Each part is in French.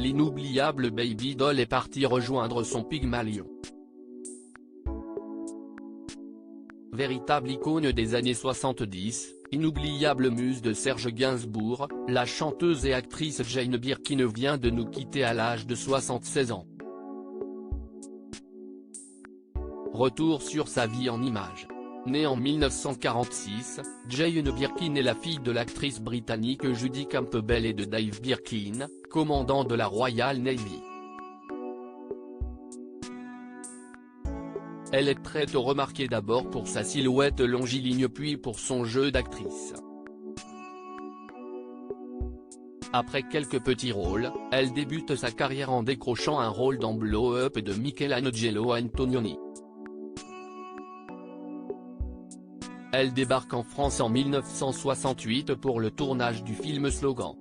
l'inoubliable Baby Doll est partie rejoindre son Pygmalion. Véritable icône des années 70, inoubliable muse de Serge Gainsbourg, la chanteuse et actrice Jane Birkin vient de nous quitter à l'âge de 76 ans. Retour sur sa vie en images. Née en 1946, Jane Birkin est la fille de l'actrice britannique Judy Campbell et de Dave Birkin, commandant de la Royal Navy. Elle est très tôt remarquée d'abord pour sa silhouette longiligne puis pour son jeu d'actrice. Après quelques petits rôles, elle débute sa carrière en décrochant un rôle dans Blow Up de Michelangelo Antonioni. Elle débarque en France en 1968 pour le tournage du film Slogan.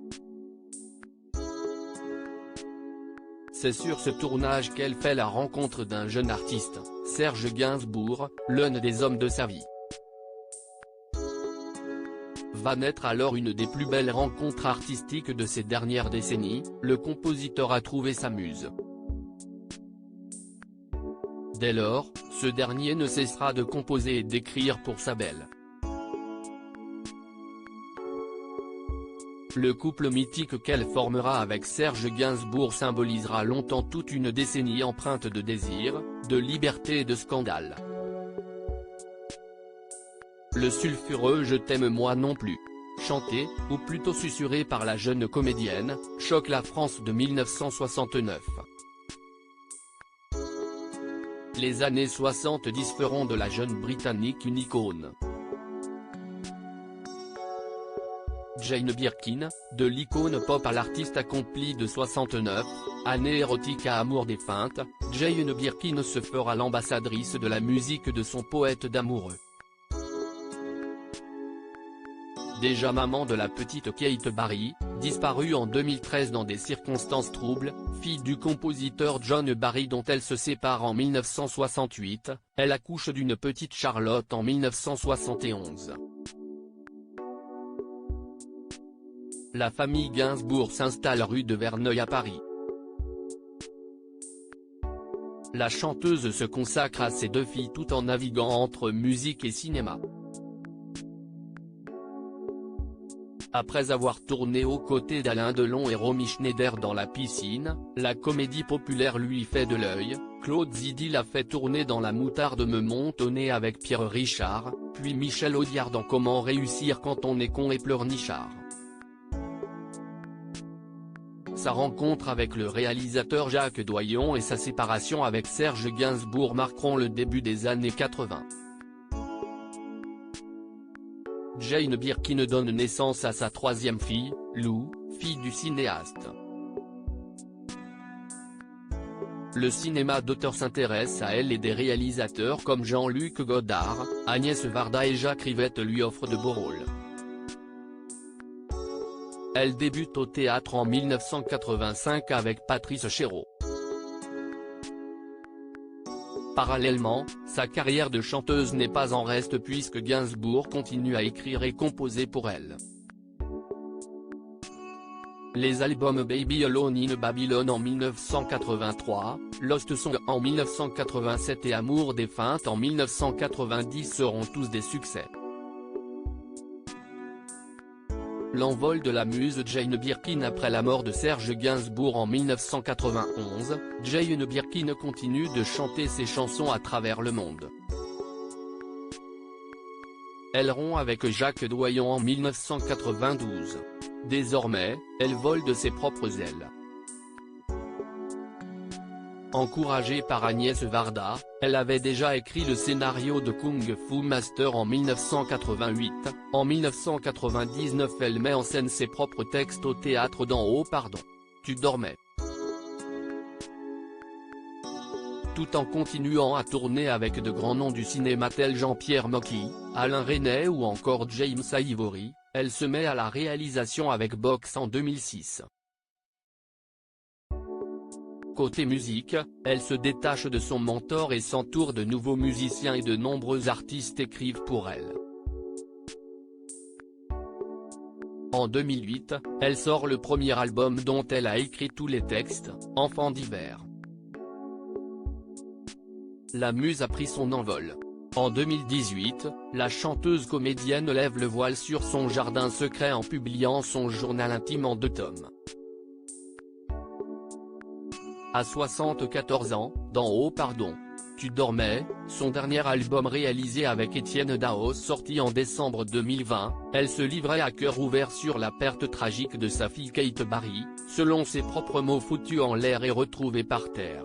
C'est sur ce tournage qu'elle fait la rencontre d'un jeune artiste, Serge Gainsbourg, l'un des hommes de sa vie. Va naître alors une des plus belles rencontres artistiques de ces dernières décennies, le compositeur a trouvé sa muse. Dès lors, ce dernier ne cessera de composer et d'écrire pour sa belle. Le couple mythique qu'elle formera avec Serge Gainsbourg symbolisera longtemps toute une décennie empreinte de désir, de liberté et de scandale. Le sulfureux « Je t'aime moi non plus », chanté, ou plutôt susurré par la jeune comédienne, choque la France de 1969. Les années 70 feront de la jeune Britannique une icône. Jane Birkin, de l'icône pop à l'artiste accompli de 69, année érotique à amour défunte, Jane Birkin se fera l'ambassadrice de la musique de son poète d'amoureux. Déjà maman de la petite Kate Barry, disparue en 2013 dans des circonstances troubles, fille du compositeur John Barry dont elle se sépare en 1968, elle accouche d'une petite Charlotte en 1971. La famille Gainsbourg s'installe rue de Verneuil à Paris. La chanteuse se consacre à ses deux filles tout en naviguant entre musique et cinéma. Après avoir tourné aux côtés d'Alain Delon et Romy Schneider dans La Piscine, la comédie populaire lui fait de l'œil, Claude Zidi l'a fait tourner dans La moutarde me monte au nez avec Pierre Richard, puis Michel Audiard dans Comment réussir quand on est con et pleurnichard. Sa rencontre avec le réalisateur Jacques Doyon et sa séparation avec Serge Gainsbourg marqueront le début des années 80. Jane Birkin donne naissance à sa troisième fille, Lou, fille du cinéaste. Le cinéma d'auteur s'intéresse à elle et des réalisateurs comme Jean-Luc Godard, Agnès Varda et Jacques Rivette lui offrent de beaux rôles. Elle débute au théâtre en 1985 avec Patrice Chéreau. Parallèlement, sa carrière de chanteuse n'est pas en reste puisque Gainsbourg continue à écrire et composer pour elle. Les albums Baby Alone in Babylon en 1983, Lost Song en 1987 et Amour défunte en 1990 seront tous des succès. L'envol de la muse Jane Birkin après la mort de Serge Gainsbourg en 1991, Jane Birkin continue de chanter ses chansons à travers le monde. Elle rompt avec Jacques Doyon en 1992. Désormais, elle vole de ses propres ailes. Encouragée par Agnès Varda, elle avait déjà écrit le scénario de Kung Fu Master en 1988, en 1999 elle met en scène ses propres textes au théâtre dans Oh pardon. Tu dormais. Tout en continuant à tourner avec de grands noms du cinéma tels Jean-Pierre Mocky, Alain Resnais ou encore James Ivory, elle se met à la réalisation avec Box en 2006. Côté musique, elle se détache de son mentor et s'entoure de nouveaux musiciens et de nombreux artistes écrivent pour elle. En 2008, elle sort le premier album dont elle a écrit tous les textes, Enfant d'hiver. La muse a pris son envol. En 2018, la chanteuse comédienne lève le voile sur son jardin secret en publiant son journal intime en 2 tomes. À 74 ans, d'en haut pardon. Tu dormais, son dernier album réalisé avec Étienne Daos sorti en décembre 2020, elle se livrait à cœur ouvert sur la perte tragique de sa fille Kate Barry, selon ses propres mots foutue en l'air et retrouvée par terre.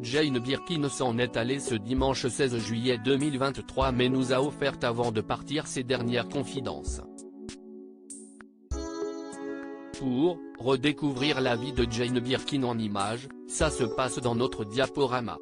Jane Birkin s'en est allée ce dimanche 16 juillet 2023 mais nous a offert avant de partir ses dernières confidences. Pour redécouvrir la vie de Jane Birkin en images, ça se passe dans notre diaporama.